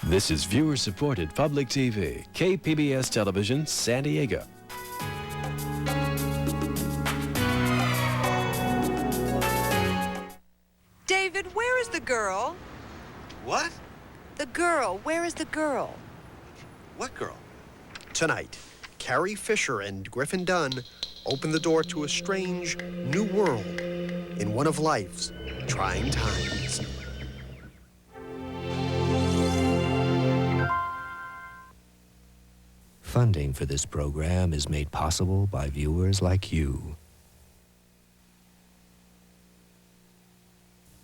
This is viewer-supported public TV, KPBS Television, San Diego. David, where is the girl? What? The girl. Where is the girl? What girl? Tonight, Carrie Fisher and Griffin Dunn open the door to a strange new world in one of life's trying times. Funding for this program is made possible by viewers like you.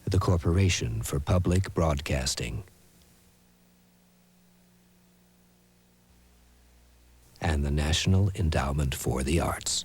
The Corporation for Public Broadcasting. And the National Endowment for the Arts.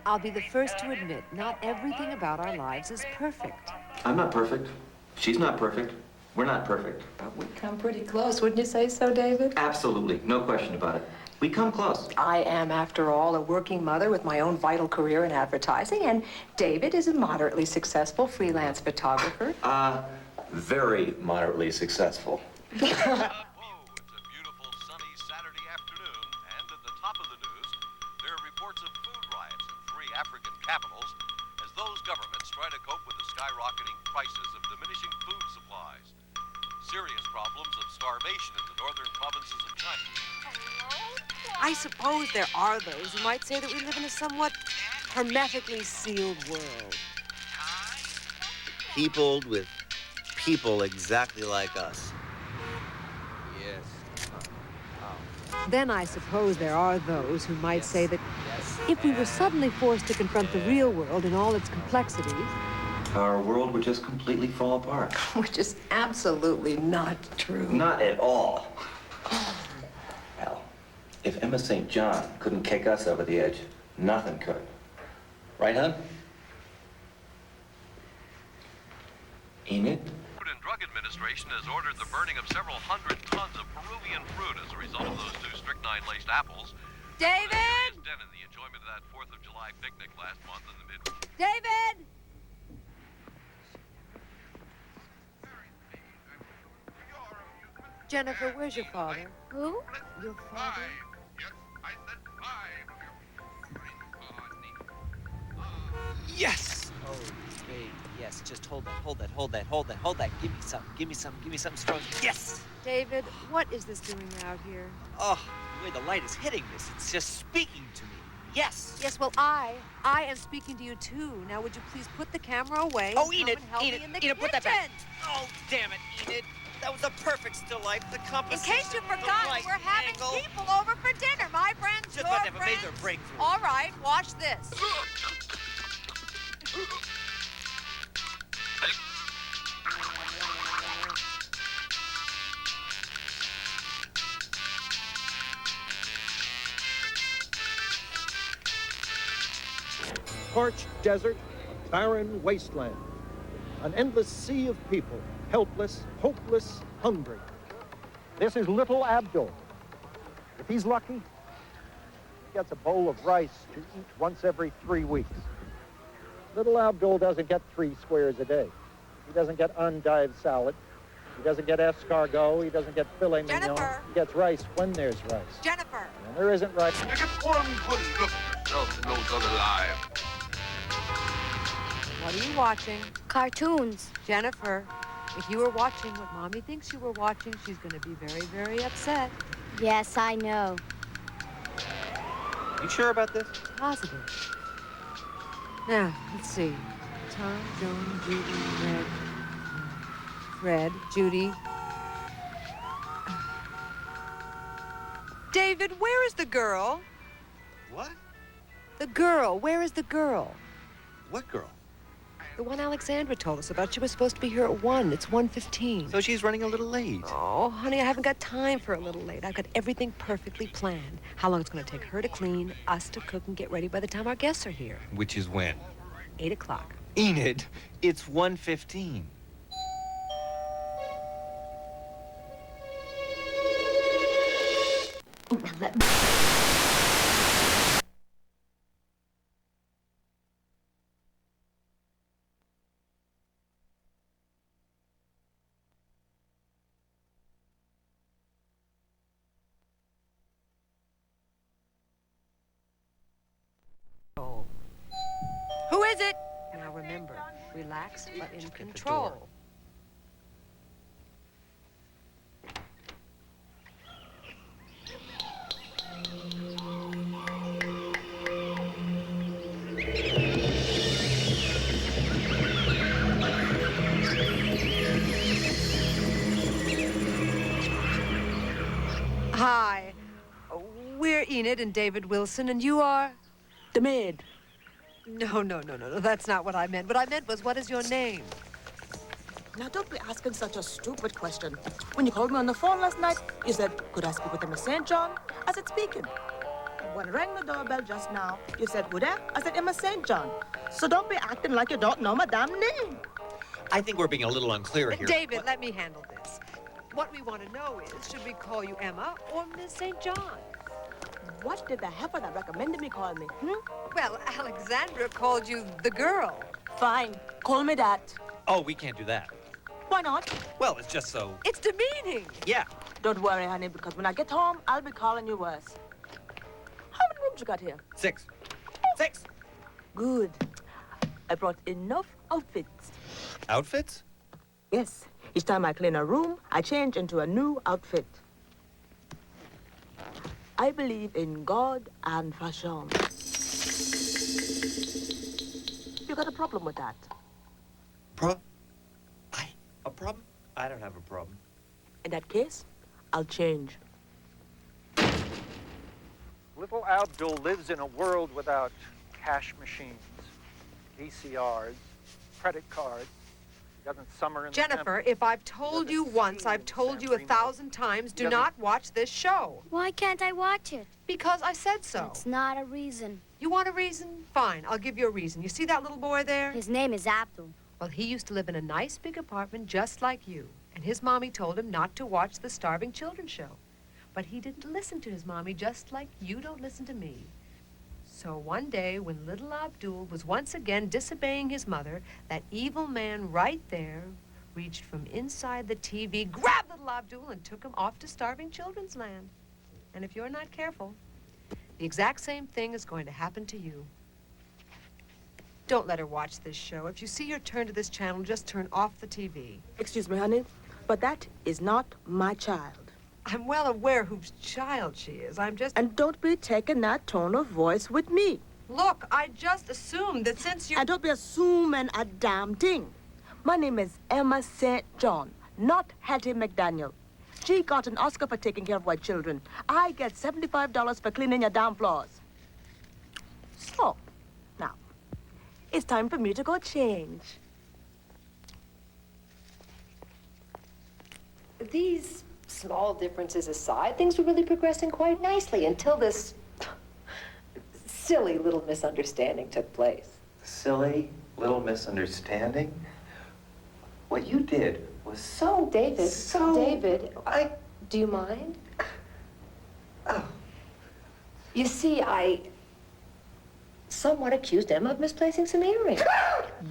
I'll be the first to admit, not everything about our lives is perfect. I'm not perfect. She's not perfect. We're not perfect. But we come pretty close, wouldn't you say so, David? Absolutely. No question about it. We come close. I am, after all, a working mother with my own vital career in advertising, and David is a moderately successful freelance photographer. Very moderately successful. It's a beautiful, sunny Saturday afternoon, and at the top of the news, there are reports of food riots in 3 African capitals as those governments try to cope with the skyrocketing prices of diminishing food supplies. Serious problems of starvation in the northern provinces of China. I suppose there are those who might say that we live in a somewhat hermetically sealed world. Peopled with people exactly like us. Yes. Then I suppose there are those who might say that if we were suddenly forced to confront the real world in all its complexities, Our world would just completely fall apart. Which is absolutely not true. Not at all. Hell, if Emma St. John couldn't kick us over the edge, nothing could. Right, hon? Enid? Food and Drug Administration has ordered the burning of several hundred tons of Peruvian fruit as a result of those 2 strychnine-laced apples. David! Den in the enjoyment of that 4th of July picnic last month in the mid... David! Jennifer, where's your father? Who? Your father? Yes! Oh, babe, yes. Just hold that. Give me some strong. Yes! David, what is this doing out here? Oh, the way the light is hitting this, it's just speaking to me. Yes! Yes, well, I am speaking to you, too. Now, would you please put the camera away? Oh, and Enid, come and help me in the Enid, put that back. kitchen? Oh, damn it, Enid. That was a perfect still life. The In composition, case you the forgot, light we're having angle. people over for dinner. My friends, Just your about to have a friends. major breakthrough. All right, watch this. Parched desert, a barren wasteland, an endless sea of people, helpless, hopeless, hungry. This is little Abdul. If he's lucky, he gets a bowl of rice to eat once every 3 weeks. Little Abdul doesn't get 3 squares a day. He doesn't get endive salad. He doesn't get escargot. He doesn't get filet mignon. Jennifer! He gets rice when there's rice. Jennifer! When there isn't rice. You get one good look at yourself in those other lives. What are you watching? Cartoons. Jennifer, if you were watching what Mommy thinks you were watching, she's going to be very, very upset. Yes, I know. You sure about this? Positive. Now, let's see. Tom, Joan, Judy, Fred, Judy. David, where is the girl? What? The girl. Where is the girl? What girl? The one Alexandra told us about. She was supposed to be here at 1. It's 1:15. So she's running a little late. Oh, honey, I haven't got time for a little late. I've got everything perfectly planned. How long it's going to take her to clean, us to cook and get ready by the time our guests are here. Which is when? 8 o'clock. Enid, it's 1:15. Who is it? Now remember, relax but in control. Hi, we're Enid and David Wilson, and you are? The maid. No, that's not what I meant. What I meant was, what is your name? Now, don't be asking such a stupid question. When you called me on the phone last night, you said, could I speak with Emma St. John? I said, speaking. When I rang the doorbell just now, you said, who there? I said, Emma St. John. So don't be acting like you don't know my damn name. I think we're being a little unclear here. David, let me handle this. What we want to know is, should we call you Emma or Miss St. John? What did the heifer that recommended me call me, Well, Alexandra called you the girl. Fine. Call me that. Oh, we can't do that. Why not? Well, it's just so... It's demeaning. Yeah. Don't worry, honey, because when I get home, I'll be calling you worse. How many rooms you got here? 6. 6. Good. I brought enough outfits. Outfits? Yes. Each time I clean a room, I change into a new outfit. I believe in God and fashion. You got a problem with that? A problem? I don't have a problem. In that case, I'll change. Little Abdul lives in a world without cash machines, VCRs, credit cards. He doesn't summer in Jennifer, if I've told you once, I've told you 1,000 times, do not watch this show. Why can't I watch it? Because I said so. It's not a reason. You want a reason? Fine, I'll give you a reason. You see that little boy there? His name is Abdul. Well, he used to live in a nice big apartment just like you. And his mommy told him not to watch the Starving Children show. But he didn't listen to his mommy just like you don't listen to me. So one day, when little Abdul was once again disobeying his mother, that evil man right there reached from inside the TV, grabbed little Abdul, and took him off to Starving Children's Land. And if you're not careful, the exact same thing is going to happen to you. Don't let her watch this show. If you see your turn to this channel, just turn off the TV. Excuse me, honey, but that is not my child. I'm well aware whose child she is. I'm just... And don't be taking that tone of voice with me. Look, I just assumed that since you... And don't be assuming a damn thing. My name is Emma St. John, not Hattie McDaniel. She got an Oscar for taking care of white children. I get $75 for cleaning your damn floors. So, now, it's time for me to go change. These small differences aside, things were really progressing quite nicely until this silly little misunderstanding took place. Silly little misunderstanding? What you did was so... David, David, I... do you mind? Oh. You see, I somewhat accused Emma of misplacing some earrings.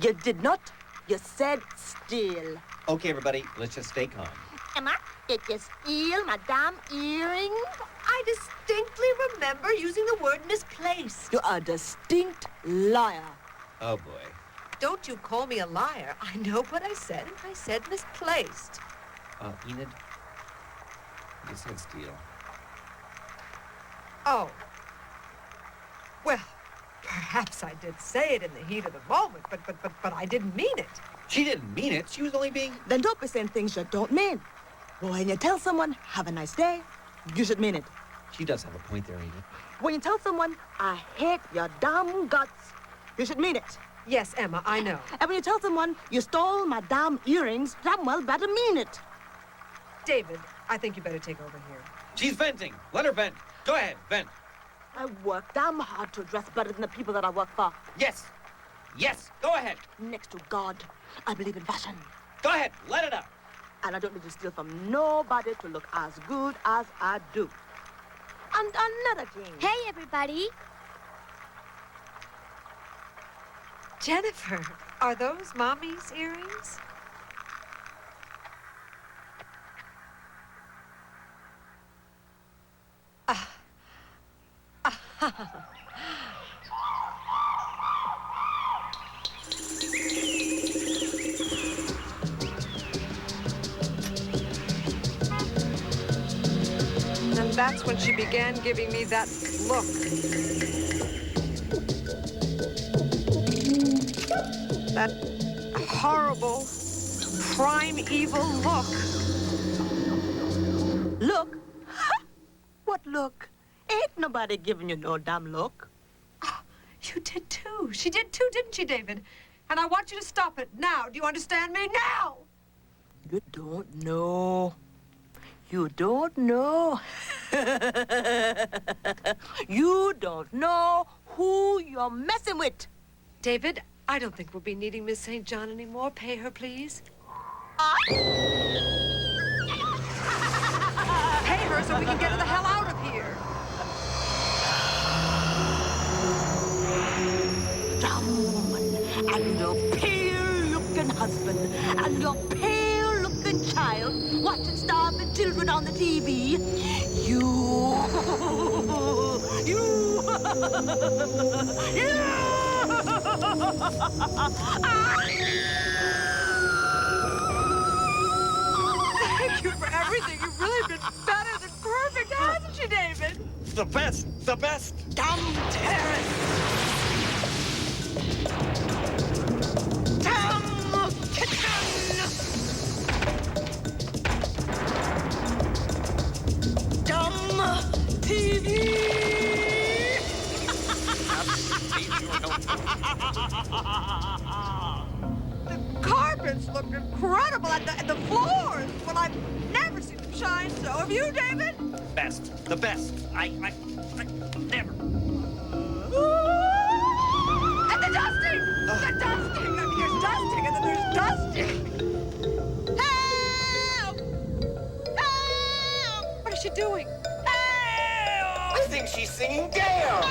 You did not. You said steal. Okay, everybody, let's just stay calm. Emma, did you steal my damn earrings? I distinctly remember using the word misplaced. You're a distinct liar. Oh, boy. Don't you call me a liar. I know what I said, and I said misplaced. Enid, you said steal. Oh. Well, perhaps I did say it in the heat of the moment, but I didn't mean it. She didn't mean it. She was only being... Then don't be saying things you don't mean. When you tell someone, have a nice day, you should mean it. She does have a point there, Enid. When you tell someone, I hate your damn guts, you should mean it. Yes, Emma, I know. And when you tell someone, you stole my damn earrings, damn well better mean it. David, I think you better take over here. She's venting. Let her vent. Go ahead, vent. I work damn hard to dress better than the people that I work for. Yes. Yes, go ahead. Next to God, I believe in fashion. Go ahead, let it out. And I don't need to steal from nobody to look as good as I do. And another thing. Hey, everybody. Jennifer, are those Mommy's earrings? And that's when she began giving me that look. That horrible, prime evil look. Look? What look? Ain't nobody giving you no damn look. Oh, you did too. She did too, didn't she, David? And I want you to stop it now. Do you understand me? Now! You don't know. You don't know. You don't know who you're messing with. David, I don't think we'll be needing Miss St. John anymore. Pay her, please. Pay her so we can get her the hell out of here. Dumb woman, and your pale-looking husband, and your pale-looking child watching starving children on the TV. Thank you for everything. You've really been better than perfect, hasn't she, David? The best, the best. Dumb terrorist! Dumb kitchen! Dumb TV! The carpets look incredible, and the floors. Well, I've never seen them shine so. Have you, David? Best, the best. I never. And the dusting! The dusting! I mean, there's dusting, and then there's dusting. Help! Help! What is she doing? Help! I think she's singing Dale.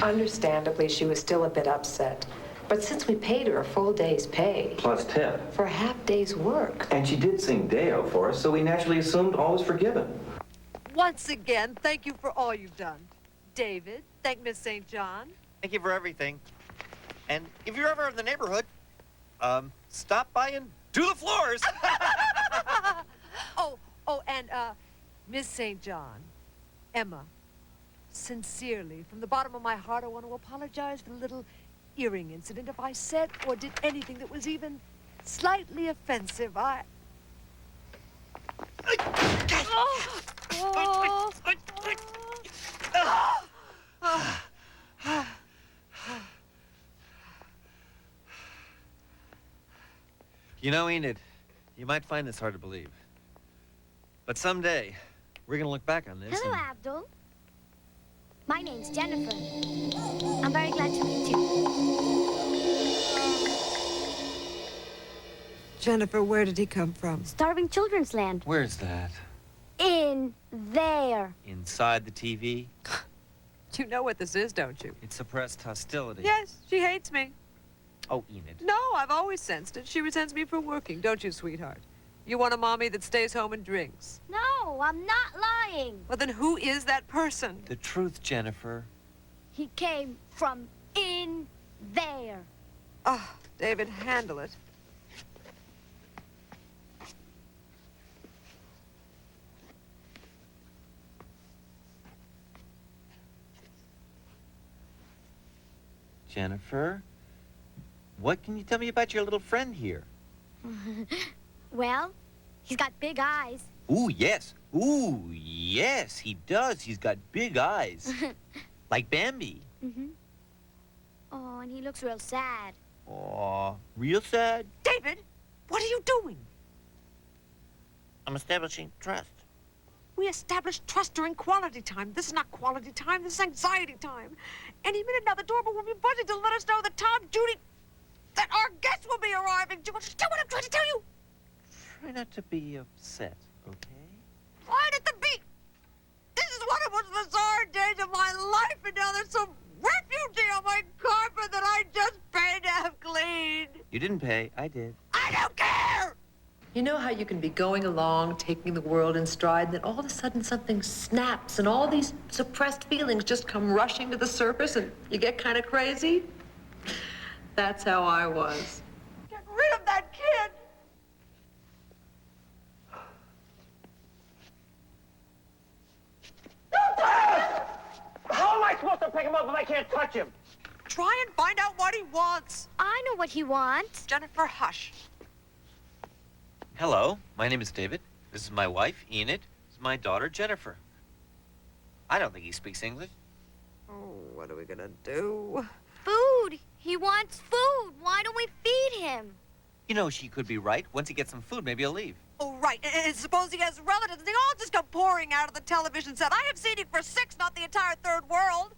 Understandably, she was still a bit upset. But since we paid her a full day's pay Plus tip. for a half day's work, And she did sing Deo for us, so we naturally assumed all was forgiven. Once again, thank you for all you've done. David, thank Miss St. John. Thank you for everything. And if you're ever in the neighborhood, stop by and do the floors. And Miss St. John, Emma, sincerely, from the bottom of my heart, I want to apologize for the little earring incident. If I said or did anything that was even slightly offensive, You know, Enid, you might find this hard to believe. But someday, we're gonna look back on this. Hello, and... Abdul. My name's Jennifer. I'm very glad to meet you. Jennifer, where did he come from? Starving Children's Land. Where's that? In there. Inside the TV? You know what this is, don't you? It suppressed hostility. Yes, she hates me. Oh, Enid. No, I've always sensed it. She resents me for working, don't you, sweetheart? You want a mommy that stays home and drinks. No, I'm not lying. Well, then who is that person? The truth, Jennifer. He came from in there. Oh, David, handle it. Jennifer, what can you tell me about your little friend here? Well, he's got big eyes. Ooh, yes. Ooh, yes, he does. He's got big eyes. Like Bambi. Mm-hmm. Oh, and he looks real sad. Aw, real sad? David, what are you doing? I'm establishing trust. We established trust during quality time. This is not quality time. This is anxiety time. Any minute now, the doorbell will be buzzing to let us know that Tom, Judy, that our guests will be arriving. Do you understand what I'm trying to tell you? Try not to be upset, okay? Right at the beat. This is one of the most bizarre days of my life, and now there's some refugee on my carpet that I just paid to have cleaned. You didn't pay, I did. I don't care! You know how you can be going along, taking the world in stride, and then all of a sudden something snaps, and all these suppressed feelings just come rushing to the surface, and you get kind of crazy? That's how I was. Get rid of that kid! How am I supposed to pick him up if I can't touch him? Try and find out what he wants. I know what he wants. Jennifer, hush. Hello, my name is David. This is my wife, Enid. This is my daughter, Jennifer. I don't think he speaks English. Oh, what are we gonna do? Food. He wants food. Why don't we feed him? You know, she could be right. Once he gets some food, maybe he'll leave. Oh, right. And suppose he has relatives, and they all just come pouring out of the television set. I have seating for 6, not the entire third world.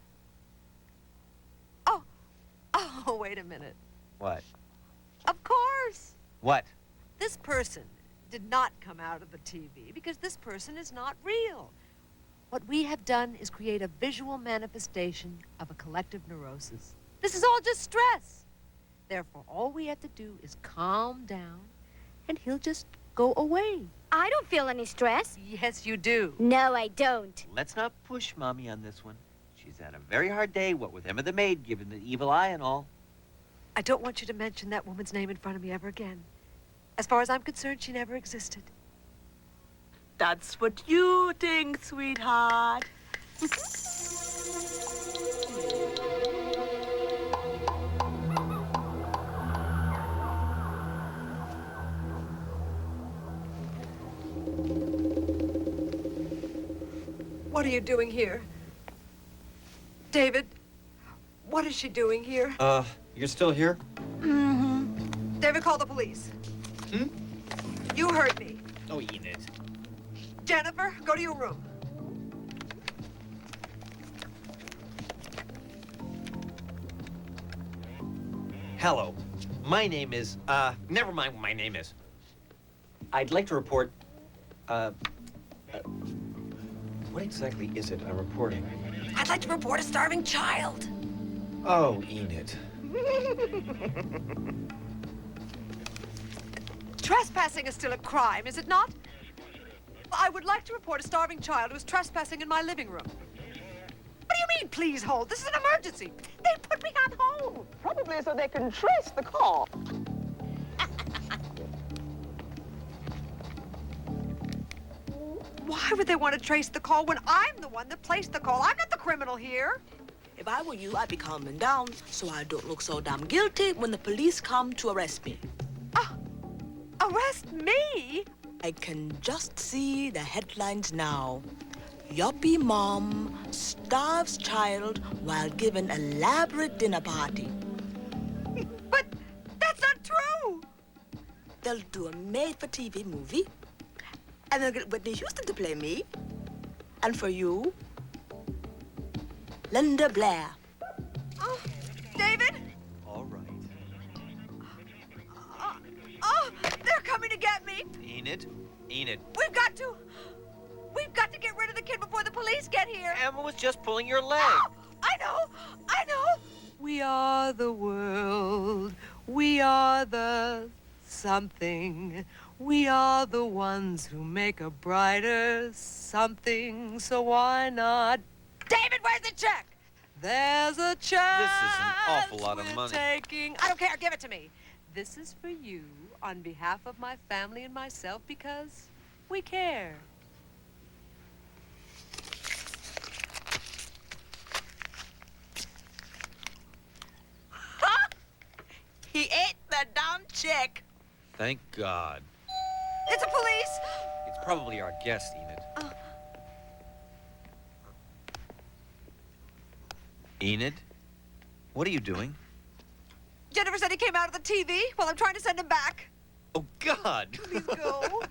Oh, wait a minute. What? Of course. What? This person did not come out of the TV because this person is not real. What we have done is create a visual manifestation of a collective neurosis. This is all just stress. Therefore, all we have to do is calm down, and he'll just go away. I don't feel any stress. Yes, you do. No, I don't. Let's not push Mommy on this one. She's had a very hard day, what with Emma the maid giving the evil eye and all. I don't want you to mention that woman's name in front of me ever again. As far as I'm concerned, she never existed. That's what you think, sweetheart. What are you doing here? David, what is she doing here? You're still here? Mm-hmm. David, call the police. Hmm? You heard me. Oh, Enid. Jennifer, go to your room. Hello. My name is, never mind what my name is. I'd like to report, what exactly is it I'm reporting? I'd like to report a starving child. Oh, Enid. Trespassing is still a crime, is it not? I would like to report a starving child who is trespassing in my living room. What do you mean, please hold? This is an emergency. They put me on hold. Probably so they can trace the call. Why would they want to trace the call when I'm the one that placed the call? I'm not the criminal here. If I were you, I'd be calming down so I don't look so damn guilty when the police come to arrest me. Arrest me? I can just see the headlines now. Yuppie mom starves child while giving elaborate dinner party. But that's not true. They'll do a made-for-TV movie, and they'll get Whitney Houston to play me. And for you, Linda Blair. Oh, David? All right. Oh, they're coming to get me. Enid? Enid. We've got to get rid of the kid before the police get here. Emma was just pulling your leg. Oh, I know. We are the world. We are the something. We are the ones who make a brighter something. So why not? David, where's the check? There's a chance. This is an awful lot of money. Taking. I don't care. Give it to me. This is for you on behalf of my family and myself because we care. He ate the damn chick. Thank God. It's a police. It's probably our guest, Enid. Enid? What are you doing? Jennifer said he came out of the TV. Well, I'm trying to send him back. Oh, God. Please go.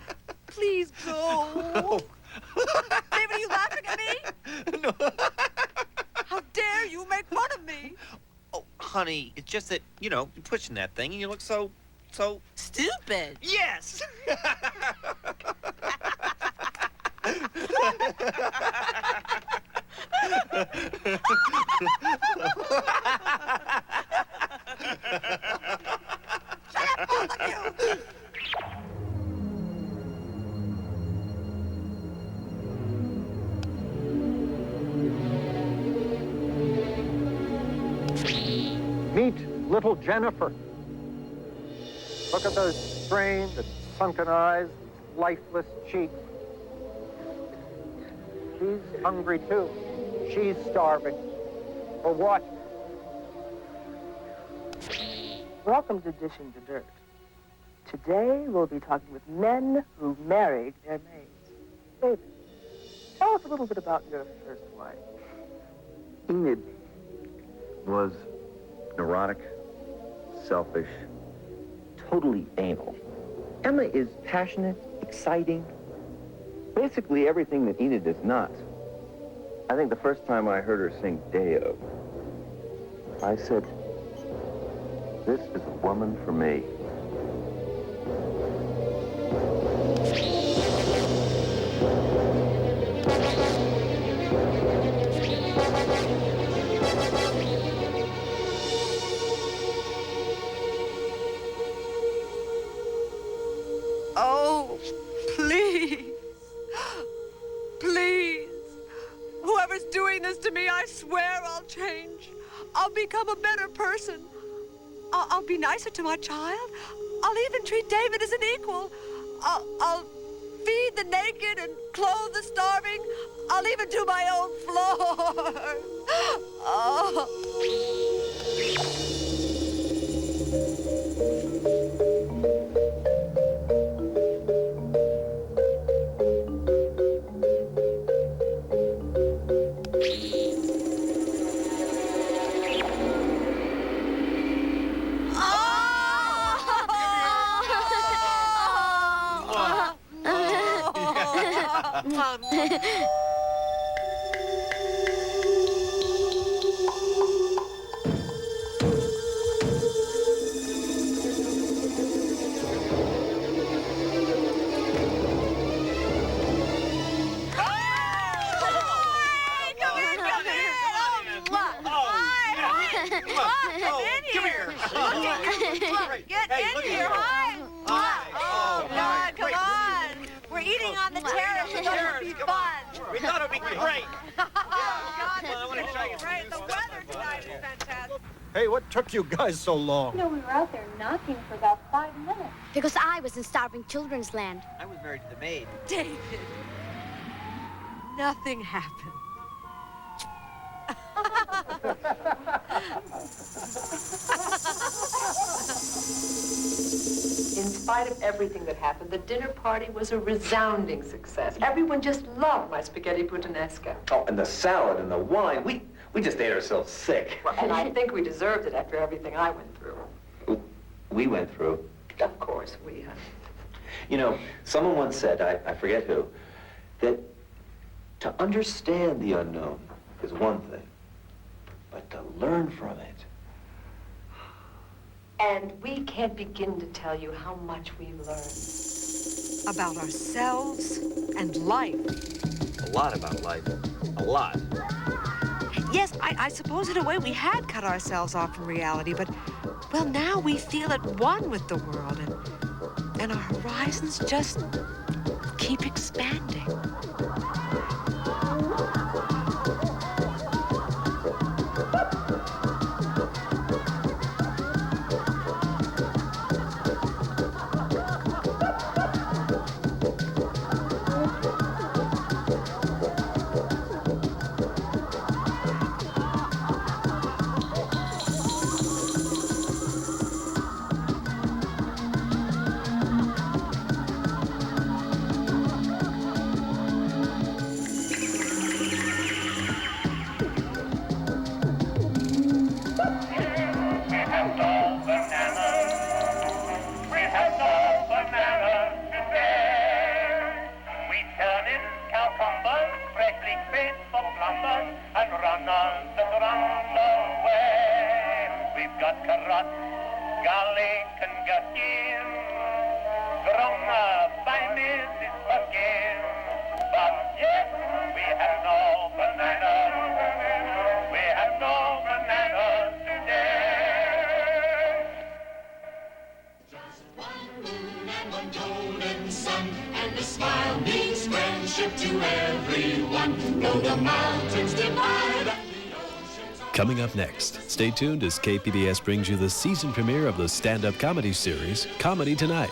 Please go. David, are you laughing at me? No. How dare you make fun of me? Oh, honey, it's just that, you know, you're pushing that thing and you look so... Stupid. Yes! Shut up, both of you! Meet little Jennifer. Look at those strained and sunken eyes, lifeless cheeks. She's hungry too. She's starving. For what? Welcome to Dishing the Dirt. Today we'll be talking with men who married their maids. David, tell us a little bit about your first wife. Enid was neurotic, selfish, totally anal. Emma is passionate, exciting, basically everything that Enid is not. I think the first time I heard her sing Deo, I said, this is a woman for me. Oh, please. Please. Whoever's doing this to me, I swear I'll change. I'll become a better person. I'll be nicer to my child. I'll even treat David as an equal. I'll feed the naked and clothe the starving. I'll even do my own floor. Oh. Get in here. Hi. Oh, God, come on. We're eating on the terrace. It's going to be fun. We thought it would be great. Oh, God, this is going to be great. The weather tonight is fantastic. Hey, what took you guys so long? No, we were out there knocking for about 5 minutes. Because I was in starving children's land. I was married to the maid. David, nothing happened. In spite of everything that happened, the dinner party was a resounding success. Everyone just loved my spaghetti puttanesca. Oh, and the salad and the wine. We just ate ourselves sick. And I think we deserved it after everything I went through. We went through. Of course, we. You know, someone once said, I forget who, that to understand the unknown is one thing, but to learn from it. And we can't begin to tell you how much we've learned. About ourselves and life. A lot about life. A lot. Yes, I suppose in a way we had cut ourselves off from reality, but, well, now we feel at one with the world, and our horizons just keep expanding. golden sun, and a smile means friendship to everyone. Though the mountains divide and the oceans are... Coming up next, stay tuned as KPBS brings you the season premiere of the stand-up comedy series, Comedy Tonight.